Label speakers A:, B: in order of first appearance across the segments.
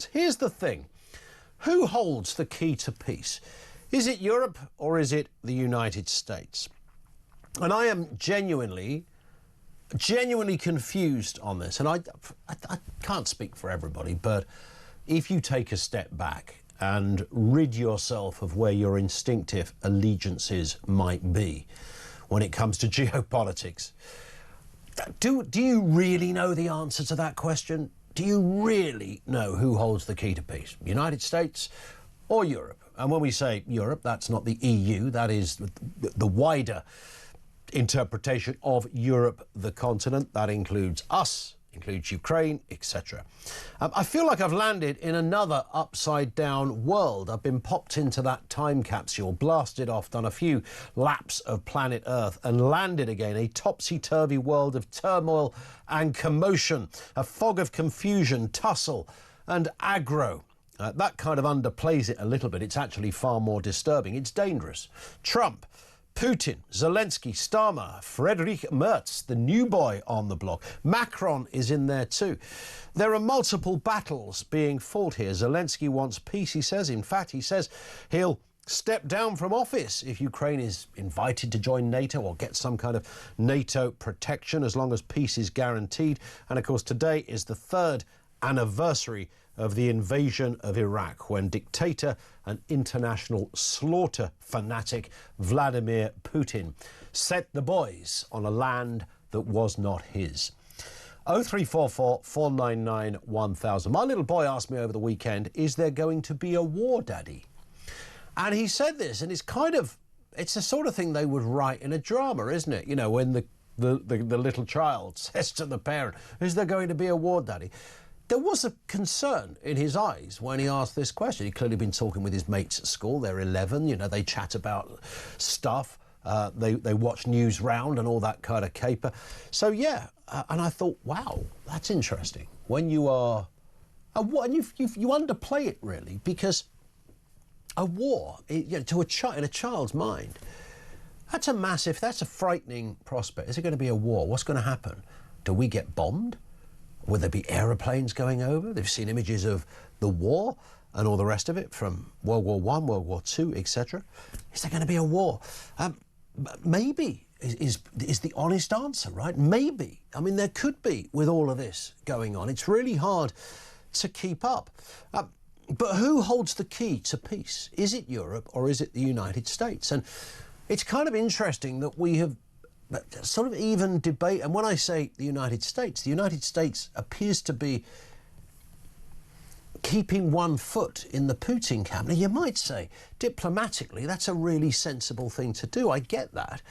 A: Here's the thing. Who holds the key to peace? Is it Europe or is it the United States? And I am genuinely confused on this. And I can't speak for everybody, but if you take a step back and rid yourself of where your instinctive allegiances might be when it comes to geopolitics, do you really know the answer to that question? Do you really know who holds the key to peace? United States or Europe? And when we say Europe, that's not the EU, that is the wider interpretation of Europe, the continent. That includes us, includes Ukraine, etc. I feel like I've landed in another upside-down world. I've been popped into that time capsule, blasted off, done a few laps of planet Earth and landed again, a topsy-turvy world of turmoil and commotion, a fog of confusion, tussle and aggro. That kind of underplays it a little bit. It's actually far more disturbing. It's dangerous. Trump, Putin, Zelensky, Starmer, Friedrich Merz, the new boy on the block. Macron is in there too. There are multiple battles being fought here. Zelensky wants peace, he says. In fact, he says he'll step down from office if Ukraine is invited to join NATO or get some kind of NATO protection as long as peace is guaranteed. And of course, today is the third anniversary of the invasion of Iraq, when dictator and international slaughter fanatic Vladimir Putin set the boys on a land that was not his. 0344 499 1000. My little boy asked me over the weekend, is there going to be a war, Daddy? And he said this, and it's the sort of thing they would write in a drama, isn't it? You know, when the little child says to the parent, is there going to be a war, Daddy? There was a concern in his eyes when he asked this question. He'd clearly been talking with his mates at school. They're 11, you know, they chat about stuff. They watch News Round and all that kind of caper. So, yeah, and I thought, wow, that's interesting. When you are... and you underplay it, really, because a war, you know, in a child's mind, that's a frightening prospect. Is there going to be a war? What's going to happen? Do we get bombed? Will there be aeroplanes going over? They've seen images of the war and all the rest of it from World War I, World War II, etc. Is there going to be a war? Maybe is the honest answer, right? Maybe. I mean, there could be with all of this going on. It's really hard to keep up. But who holds the key to peace? Is it Europe or is it the United States? And it's kind of interesting that we have sort of even debate, and when I say the United States appears to be keeping one foot in the Putin camp. Now, you might say, diplomatically, that's a really sensible thing to do. I get that.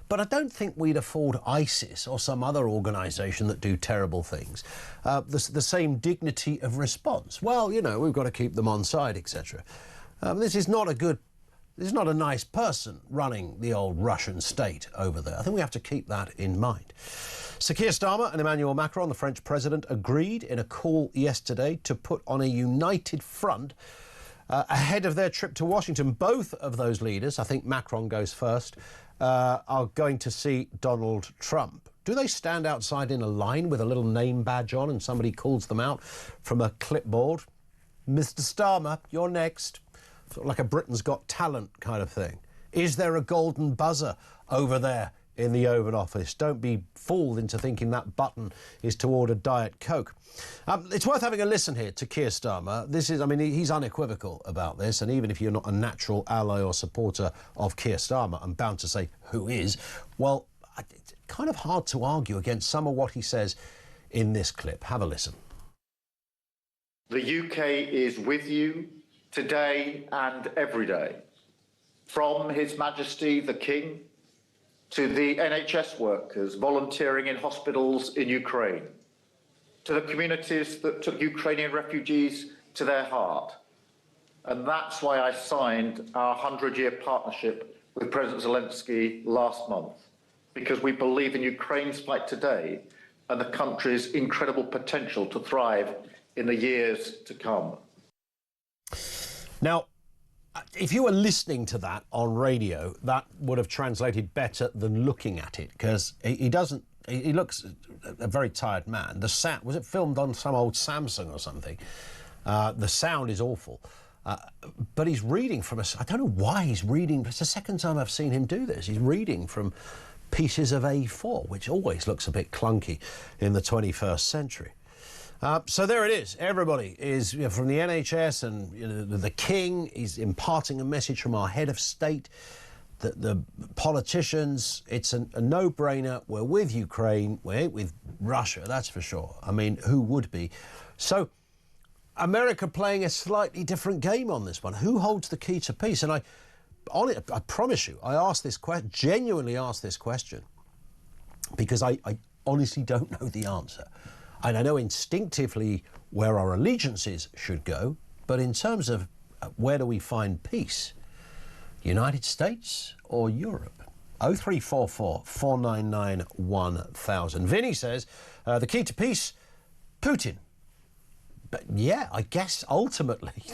A: But I don't think we'd afford ISIS or some other organisation that do terrible things the same dignity of response. Well, you know, we've got to keep them on side, etc. This is not a nice person running the old Russian state over there. I think we have to keep that in mind. So Keir Starmer and Emmanuel Macron, the French president, agreed in a call yesterday to put on a united front ahead of their trip to Washington. Both of those leaders, I think Macron goes first, are going to see Donald Trump. Do they stand outside in a line with a little name badge on and somebody calls them out from a clipboard? Mr. Starmer, you're next. Sort of like a Britain's Got Talent kind of thing. Is there a golden buzzer over there in the Oval Office? Don't be fooled into thinking that button is to order Diet Coke. It's worth having a listen here to Keir Starmer. He's unequivocal about this, and even if you're not a natural ally or supporter of Keir Starmer, I'm bound to say who is, well, it's kind of hard to argue against some of what he says in this clip. Have a listen.
B: The UK is with you today and every day, from His Majesty the King to the NHS workers volunteering in hospitals in Ukraine, to the communities that took Ukrainian refugees to their heart. And that's why I signed our 100-year partnership with President Zelensky last month, because we believe in Ukraine's fight today and the country's incredible potential to thrive in the years to come.
A: Now, if you were listening to that on radio, that would have translated better than looking at it, because he looks a very tired man. Was it filmed on some old Samsung or something? The sound is awful. But he's reading from I don't know why he's reading. It's the second time I've seen him do this. He's reading from pieces of A4, which always looks a bit clunky in the 21st century. So there it is. Everybody is from the NHS and the King. He's imparting a message from our head of state. The politicians, it's a no-brainer. We're with Ukraine. We ain't with Russia, that's for sure. I mean, who would be? So America playing a slightly different game on this one. Who holds the key to peace? And I promise you, I asked this genuinely asked this question because I honestly don't know the answer. And I know instinctively where our allegiances should go, but in terms of where do we find peace? United States or Europe? 0344 499 1000. Vinny says, the key to peace, Putin. But yeah, I guess ultimately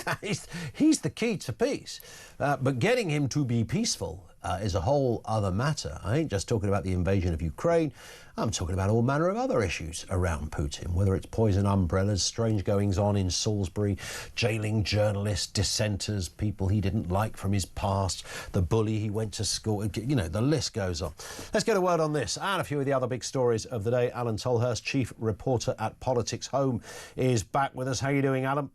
A: he's the key to peace. But getting him to be peaceful is a whole other matter. I ain't just talking about the invasion of Ukraine. I'm talking about all manner of other issues around Putin, whether it's poison umbrellas, strange goings-on in Salisbury, jailing journalists, dissenters, people he didn't like from his past, the bully he went to school. You know, the list goes on. Let's get a word on this and a few of the other big stories of the day. Alain Tolhurst, chief reporter at Politics Home, is back with us. How are you doing, Alan?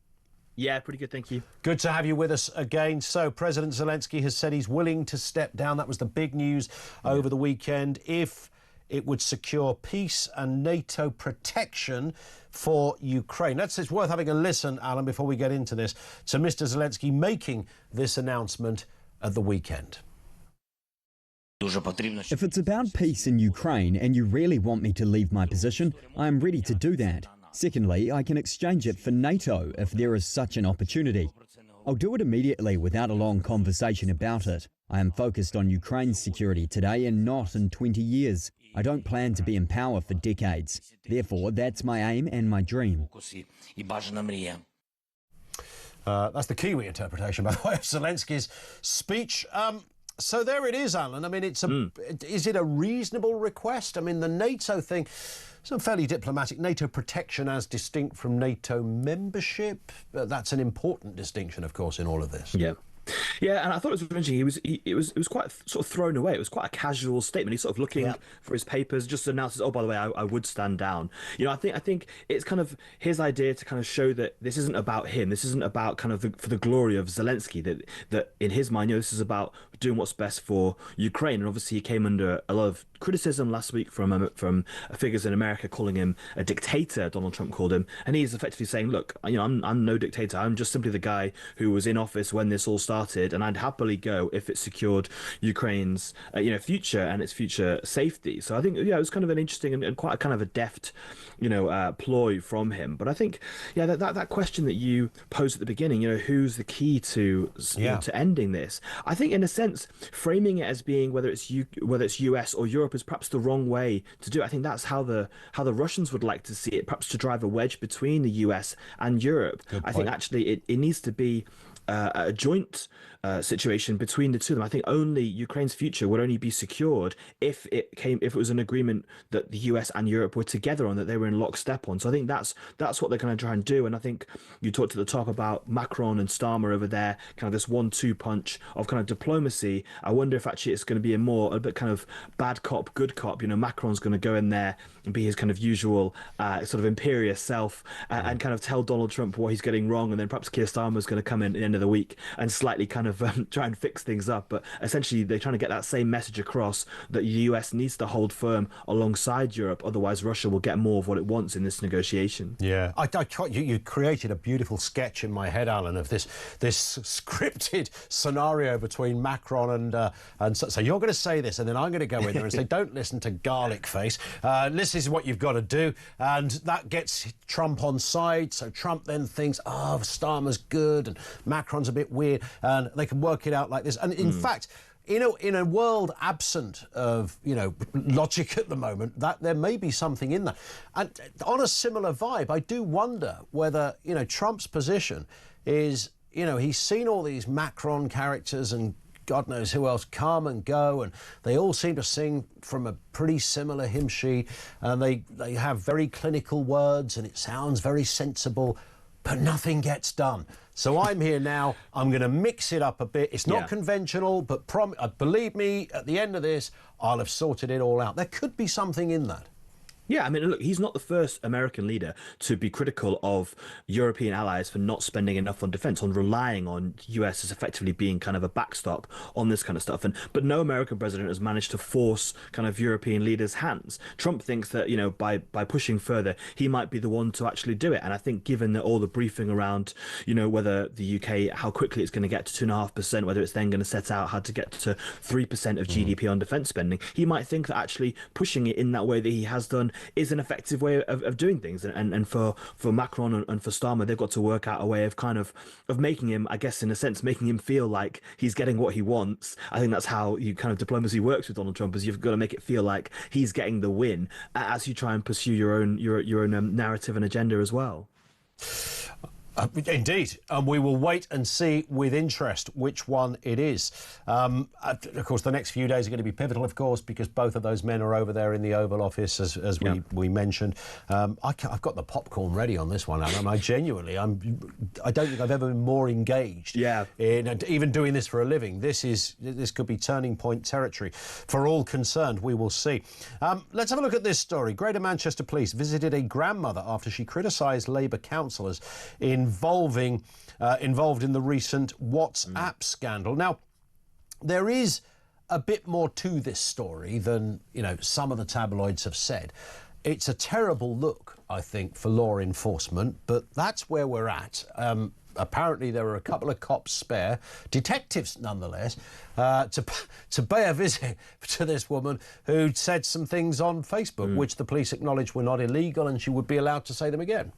C: Yeah, pretty good, thank you.
A: Good to have you with us again. So President Zelensky has said he's willing to step down. That was the big news over the weekend. If it would secure peace and NATO protection for Ukraine. It's worth having a listen, Alan, before we get into this, to Mr. Zelensky making this announcement at the weekend.
D: If it's about peace in Ukraine and you really want me to leave my position, I am ready to do that. Secondly, I can exchange it for NATO if there is such an opportunity. I'll do it immediately without a long conversation about it. I am focused on Ukraine's security today and not in 20 years. I don't plan to be in power for decades. Therefore, that's my aim and my dream.
A: That's the Kiwi interpretation, by the way, of Zelensky's speech. So there it is, Alan. I mean, is it a reasonable request? I mean, the NATO thing, some fairly diplomatic. NATO protection as distinct from NATO membership. That's an important distinction, of course, in all of this.
C: Yeah. Yeah, and I thought it was interesting. It was quite sort of thrown away. It was quite a casual statement. He's sort of looking for his papers, just announces, "Oh, by the way, I would stand down." You know, I think it's kind of his idea to kind of show that this isn't about him. This isn't about kind of for the glory of Zelensky. That in his mind, you know, this is about doing what's best for Ukraine. And obviously, he came under a lot of criticism last week from figures in America calling him a dictator. Donald Trump called him, and he's effectively saying, "Look, you know, I'm no dictator. I'm just simply the guy who was in office when this all started, and I'd happily go if it secured Ukraine's future and its future safety." So I think it was kind of an interesting and quite a kind of a deft ploy from him. But I think that question that you posed at the beginning, you know, who's the key to to ending this? I think in a sense framing it as being whether it's US or Europe is perhaps the wrong way to do it. I think that's how the Russians would like to see it, perhaps to drive a wedge between the US and Europe. I think actually it needs to be a joint situation between the two of them. I think only Ukraine's future would only be secured if it was an agreement that the US and Europe were together on, that they were in lockstep on. So I think that's what they're going to try and do. And I think you talked at the top about Macron and Starmer over there, kind of this 1-2 punch of kind of diplomacy. I wonder if actually it's going to be a bit kind of bad cop, good cop. You know, Macron's going to go in there and be his kind of usual sort of imperious self and kind of tell Donald Trump what he's getting wrong, and then perhaps Keir Starmer's going to come in at the end of the week and slightly kind of try and fix things up. But essentially they're trying to get that same message across, that the US needs to hold firm alongside Europe, otherwise Russia will get more of what it wants in this negotiation.
A: Yeah, you created a beautiful sketch in my head, Alan, of this scripted scenario between Macron and so you're going to say this, and then I'm going to go in there and say, don't listen to Garlic Face. This is what you've got to do, and that gets Trump on side. So Trump then thinks, oh, Starmer's good and Macron's a bit weird, and they can work it out like this. And in fact, in a world absent of logic at the moment, that there may be something in that. And on a similar vibe, I do wonder whether Trump's position is he's seen all these Macron characters and God knows who else come and go, and they all seem to sing from a pretty similar hymn sheet, and they have very clinical words and it sounds very sensible. but nothing gets done. So I'm here now. I'm going to mix it up a bit. It's not conventional, but believe me, at the end of this, I'll have sorted it all out. There could be something in that.
C: Yeah, I mean, look, he's not the first American leader to be critical of European allies for not spending enough on defense, on relying on US as effectively being kind of a backstop on this kind of stuff. But no American president has managed to force kind of European leaders' hands. Trump thinks that, you know, by pushing further, he might be the one to actually do it. And I think given that all the briefing around, you know, whether the UK, how quickly it's going to get to 2.5%, whether it's then going to set out how to get to 3% of GDP on defense spending, he might think that actually pushing it in that way that he has done is an effective way of doing things. And for Macron and for Starmer, they've got to work out a way of kind of making him, I guess, in a sense, making him feel like he's getting what he wants. I think that's how you kind of diplomacy works with Donald Trump, is you've got to make it feel like he's getting the win as you try and pursue your own narrative and agenda as well.
A: Indeed, and we will wait and see with interest which one it is. Of course, the next few days are going to be pivotal, of course, because both of those men are over there in the Oval Office, as we mentioned. I've got the popcorn ready on this one, Alan. I don't think I've ever been more engaged. In even doing this for a living. This could be turning point territory for all concerned. We will see. Let's have a look at this story. Greater Manchester Police visited a grandmother after she criticised Labour councillors involved in the recent WhatsApp scandal. Now, there is a bit more to this story than, you know, some of the tabloids have said. It's a terrible look, I think, for law enforcement, but that's where we're at. Apparently there are a couple of cops spare, detectives nonetheless, to pay a visit to this woman who said some things on Facebook, which the police acknowledged were not illegal, and she would be allowed to say them again.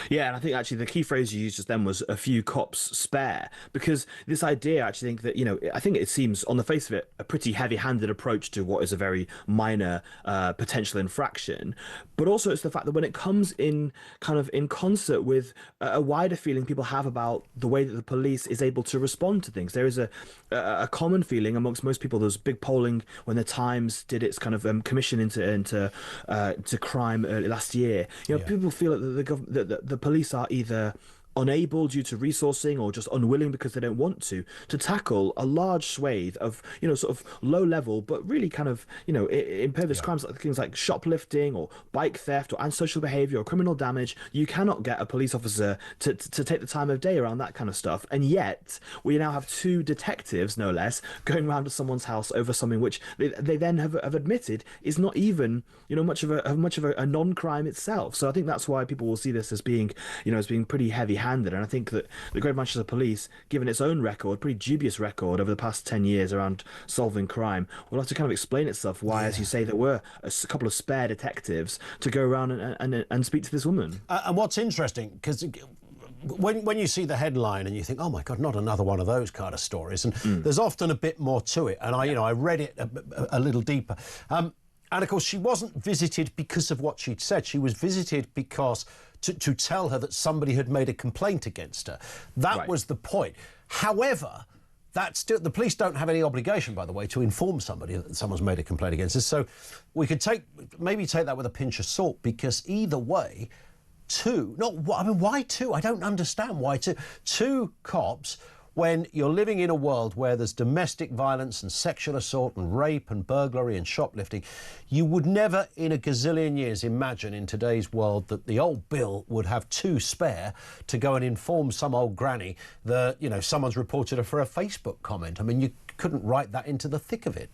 C: Yeah, and I think actually the key phrase you used just then was a few cops spare, because this idea, I actually think that, you know, I think it seems on the face of it a pretty heavy-handed approach to what is a very minor potential infraction, but also it's the fact that when it comes in kind of in concert with a wider feeling people have about the way that the police is able to respond to things. There is a common feeling amongst most people. There's big polling when the Times did its kind of commission into crime last year. You know, people feel that the government, the police are either unable due to resourcing or just unwilling because they don't want to tackle a large swathe of, you know, sort of low level but really kind of, you know, impervious crimes, like things like shoplifting or bike theft or antisocial behavior or criminal damage. You cannot get a police officer to take the time of day around that kind of stuff, and yet we now have two detectives, no less, going around to someone's house over something which they then have admitted is not even, you know, much of a non-crime itself. So I think that's why people will see this as being, you know, as being pretty heavy-handed. And I think that the Greater Manchester Police, given its own record, pretty dubious record over the past 10 years around solving crime, will have to kind of explain itself why, as you say, there were a couple of spare detectives to go around and speak to this woman.
A: And what's interesting, because when you see the headline and you think, oh my God, not another one of those kind of stories, and there's often a bit more to it. And I read it a little deeper. And of course, she wasn't visited because of what she'd said. She was visited because to tell her that somebody had made a complaint against her. That was the point. However, the police don't have any obligation, by the way, to inform somebody that someone's made a complaint against us. So we could maybe take that with a pinch of salt, because either way, why two? I don't understand why two. Two cops, when you're living in a world where there's domestic violence and sexual assault and rape and burglary and shoplifting, you would never in a gazillion years imagine in today's world that the old Bill would have two spare to go and inform some old granny that, you know, someone's reported her for a Facebook comment. I mean, you couldn't write that into the thick of it.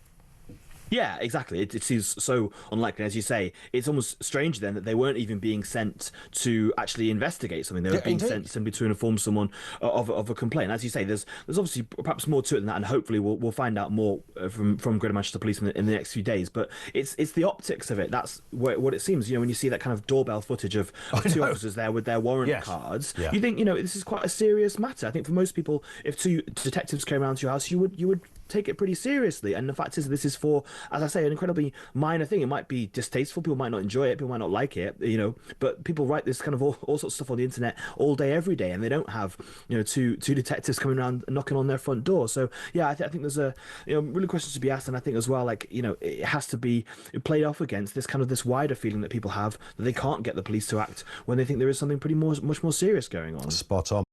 C: Yeah, exactly. It seems so unlikely, as you say. It's almost strange then that they weren't even being sent to actually investigate something. They were being sent simply to inform someone of a complaint. As you say, there's obviously perhaps more to it than that, and hopefully we'll find out more from Greater Manchester Police in the next few days. But it's the optics of it. That's what it seems. You know, when you see that kind of doorbell footage of two officers there with their warrant cards, you think, you know, this is quite a serious matter. I think for most people, if two detectives came around to your house, you would take it pretty seriously. And the fact is, this is for, as I say, an incredibly minor thing. It might be distasteful. People might not enjoy it. People might not like it, but people write this kind of all sorts of stuff on the internet all day, every day, and they don't have, two detectives coming around and knocking on their front door. So yeah, I think there's a, really questions to be asked. And I think as well, like, it has to be played off against this wider feeling that people have that they can't get the police to act when they think there is something much more serious going on.
A: Spot on.